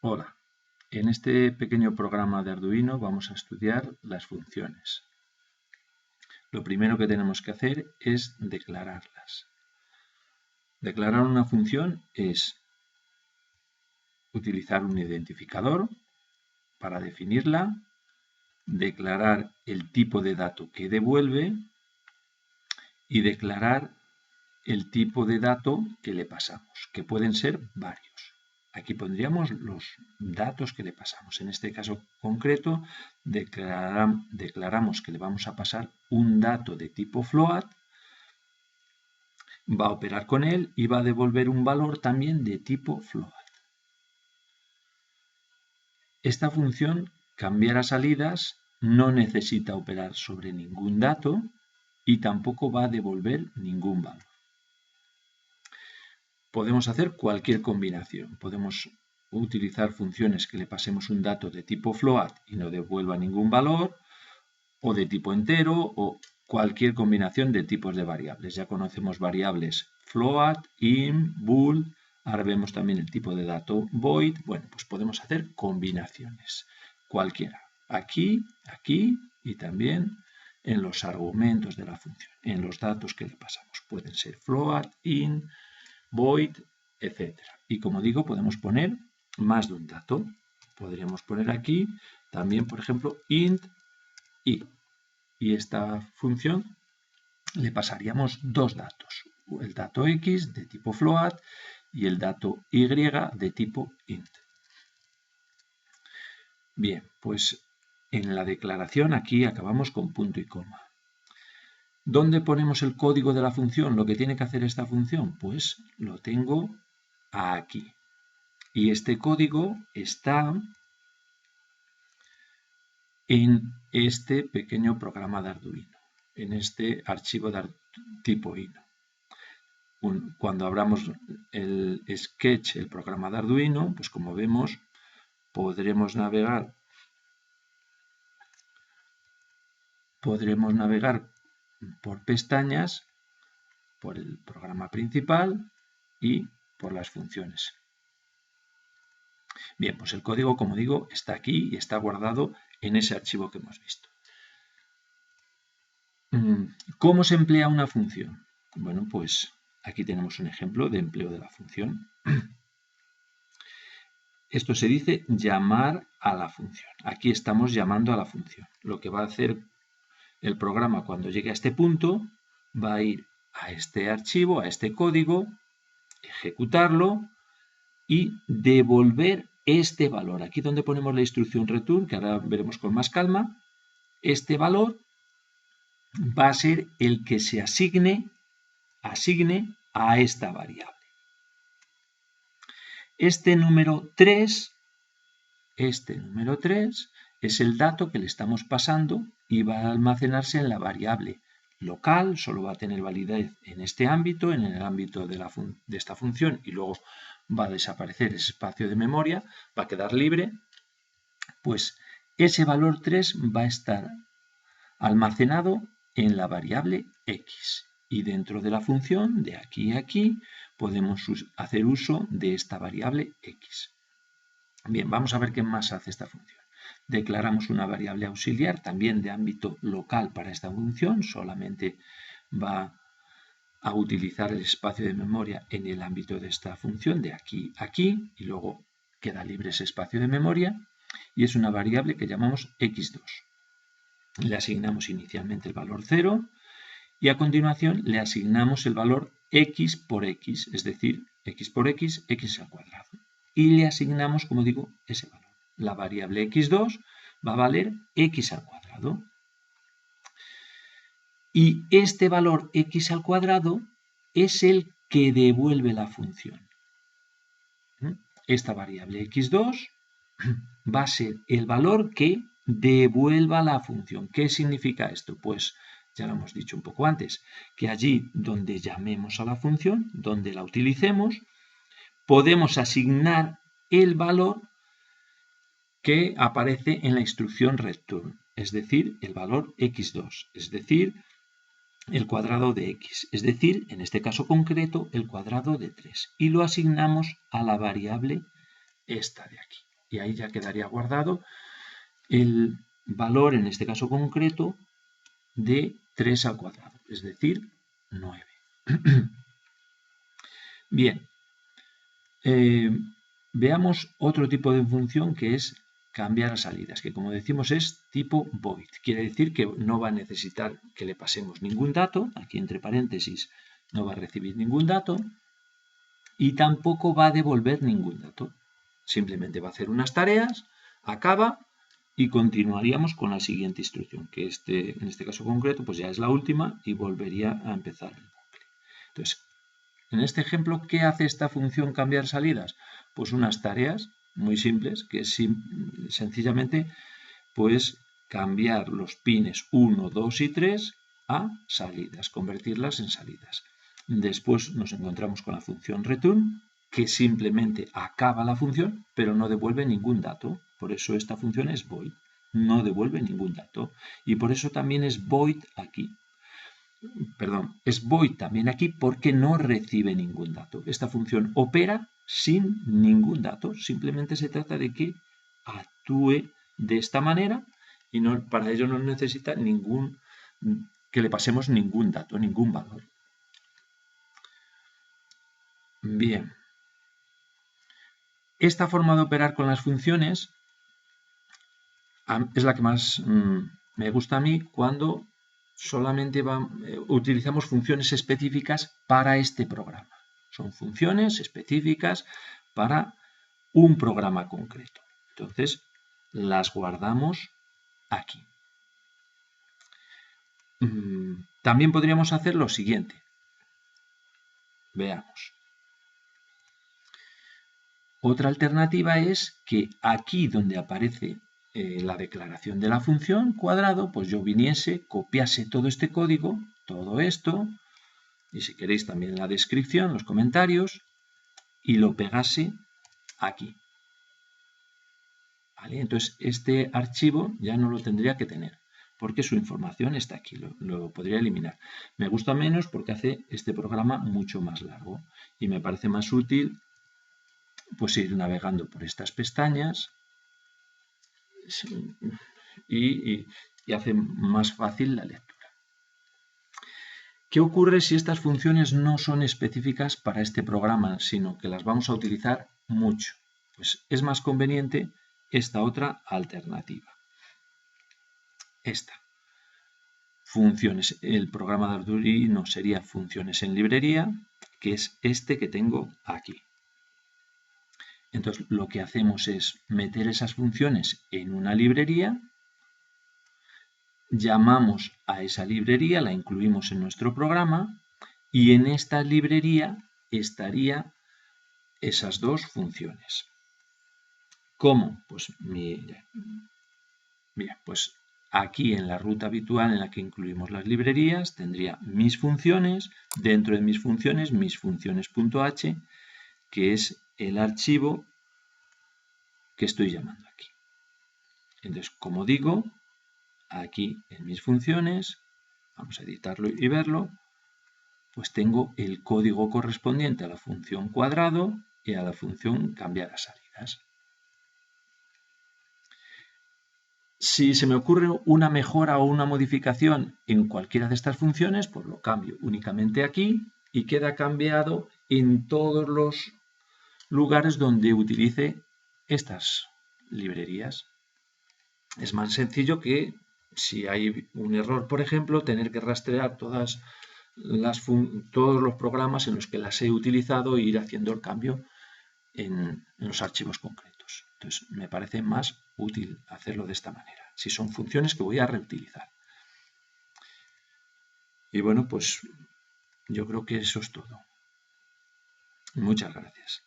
Hola, en este pequeño programa de Arduino vamos a estudiar las funciones. Lo primero que tenemos que hacer es declararlas. Declarar una función es utilizar un identificador para definirla, declarar el tipo de dato que devuelve y declarar el tipo de dato que le pasamos, que pueden ser varios. Aquí pondríamos los datos que le pasamos. En este caso concreto, declaramos que le vamos a pasar un dato de tipo float, va a operar con él y va a devolver un valor también de tipo float. Esta función, cambiar a salidas, no necesita operar sobre ningún dato y tampoco va a devolver ningún valor. Podemos hacer cualquier combinación. Podemos utilizar funciones que le pasemos un dato de tipo float y no devuelva ningún valor, o de tipo entero, o cualquier combinación de tipos de variables. Ya conocemos variables float, int, bool, ahora vemos también el tipo de dato void. Bueno, pues podemos hacer combinaciones, cualquiera. Aquí, aquí y también en los argumentos de la función, en los datos que le pasamos. Pueden ser float, int, void, etc. Y como digo, podemos poner más de un dato. Podríamos poner aquí también, por ejemplo, int i. Y esta función le pasaríamos dos datos. El dato x de tipo float y el dato y de tipo int. Bien, pues en la declaración aquí acabamos con punto y coma. ¿Dónde ponemos el código de la función? Lo que tiene que hacer esta función, pues lo tengo aquí. Y este código está en este pequeño programa de Arduino, en este archivo de tipo INO. Cuando abramos el Sketch, el programa de Arduino, pues como vemos, podremos navegar por pestañas, por el programa principal y por las funciones. Bien, pues el código, como digo, está aquí y está guardado en ese archivo que hemos visto. ¿Cómo se emplea una función? Bueno, pues aquí tenemos un ejemplo de empleo de la función. Esto se dice llamar a la función. Aquí estamos llamando a la función. Lo que va a hacer el programa cuando llegue a este punto va a ir a este archivo, a este código, ejecutarlo y devolver este valor. Aquí donde ponemos la instrucción return, que ahora veremos con más calma, este valor va a ser el que se asigne a esta variable. Este número 3 es el dato que le estamos pasando y va a almacenarse en la variable local, solo va a tener validez en este ámbito, en el ámbito de esta función, y luego va a desaparecer ese espacio de memoria, va a quedar libre. Pues ese valor 3 va a estar almacenado en la variable x. Y dentro de la función, de aquí a aquí, podemos hacer uso de esta variable x. Bien, vamos a ver qué más hace esta función. Declaramos una variable auxiliar también de ámbito local para esta función, solamente va a utilizar el espacio de memoria en el ámbito de esta función, de aquí a aquí, y luego queda libre ese espacio de memoria, y es una variable que llamamos x2. Le asignamos inicialmente el valor 0 y a continuación le asignamos el valor x por x, es decir, x por x, x al cuadrado. Y le asignamos, como digo, ese valor. La variable x2 va a valer x al cuadrado. Y este valor x al cuadrado es el que devuelve la función. Esta variable x2 va a ser el valor que devuelva la función. ¿Qué significa esto? Pues ya lo hemos dicho un poco antes, que allí donde llamemos a la función, donde la utilicemos, podemos asignar el valor que aparece en la instrucción return, es decir, el valor x2, es decir, el cuadrado de x, es decir, en este caso concreto, el cuadrado de 3, y lo asignamos a la variable esta de aquí. y ahí ya quedaría guardado el valor, en este caso concreto, de 3 al cuadrado, es decir, 9. Bien, veamos otro tipo de función que es cambiar a salidas, que como decimos es tipo void. Quiere decir que no va a necesitar que le pasemos ningún dato, aquí entre paréntesis no va a recibir ningún dato, y tampoco va a devolver ningún dato. Simplemente va a hacer unas tareas, acaba y continuaríamos con la siguiente instrucción, que en este caso concreto pues ya es la última y volvería a empezar el bucle. Entonces, en este ejemplo, ¿qué hace esta función cambiar salidas? Pues unas tareas muy simples, que es sencillamente pues cambiar los pines 1, 2 y 3 a salidas, convertirlas en salidas. Después nos encontramos con la función return, que simplemente acaba la función, pero no devuelve ningún dato. Por eso esta función es void, no devuelve ningún dato. Y por eso también es void aquí. Perdón, es void también aquí porque no recibe ningún dato. Esta función opera sin ningún dato. Simplemente se trata de que actúe de esta manera y no, para ello no necesita que le pasemos ningún dato, ningún valor. Bien. Esta forma de operar con las funciones es la que más me gusta a mí cuando solamente utilizamos funciones específicas para este programa. Son funciones específicas para un programa concreto. Entonces, las guardamos aquí. También podríamos hacer lo siguiente. Veamos. Otra alternativa es que aquí donde aparece la declaración de la función cuadrado, pues yo viniese, copiase todo este código, todo esto, y si queréis también la descripción, los comentarios, y lo pegase aquí. ¿Vale? Entonces este archivo ya no lo tendría que tener, porque su información está aquí, lo podría eliminar. Me gusta menos porque hace este programa mucho más largo y me parece más útil pues ir navegando por estas pestañas y hace más fácil la lectura. ¿Qué ocurre si estas funciones no son específicas para este programa, sino que las vamos a utilizar mucho? Pues es más conveniente esta otra alternativa. Esta. Funciones. El programa de Arduino sería funciones en librería, que es este que tengo aquí. Entonces lo que hacemos es meter esas funciones en una librería, llamamos a esa librería, la incluimos en nuestro programa y en esta librería estarían esas dos funciones. ¿Cómo? Pues mira, pues aquí en la ruta habitual en la que incluimos las librerías tendría mis funciones, dentro de mis funciones.h, que es el archivo que estoy llamando aquí. Entonces, como digo, aquí en mis funciones, vamos a editarlo y verlo, pues tengo el código correspondiente a la función cuadrado y a la función cambiar a salidas. Si se me ocurre una mejora o una modificación en cualquiera de estas funciones, pues lo cambio únicamente aquí y queda cambiado en todos los lugares donde utilice estas librerías. Es más sencillo que si hay un error, por ejemplo, tener que rastrear todos los programas en los que las he utilizado e ir haciendo el cambio en los archivos concretos. Entonces, me parece más útil hacerlo de esta manera, si son funciones que voy a reutilizar. Y bueno, pues yo creo que eso es todo. Muchas gracias.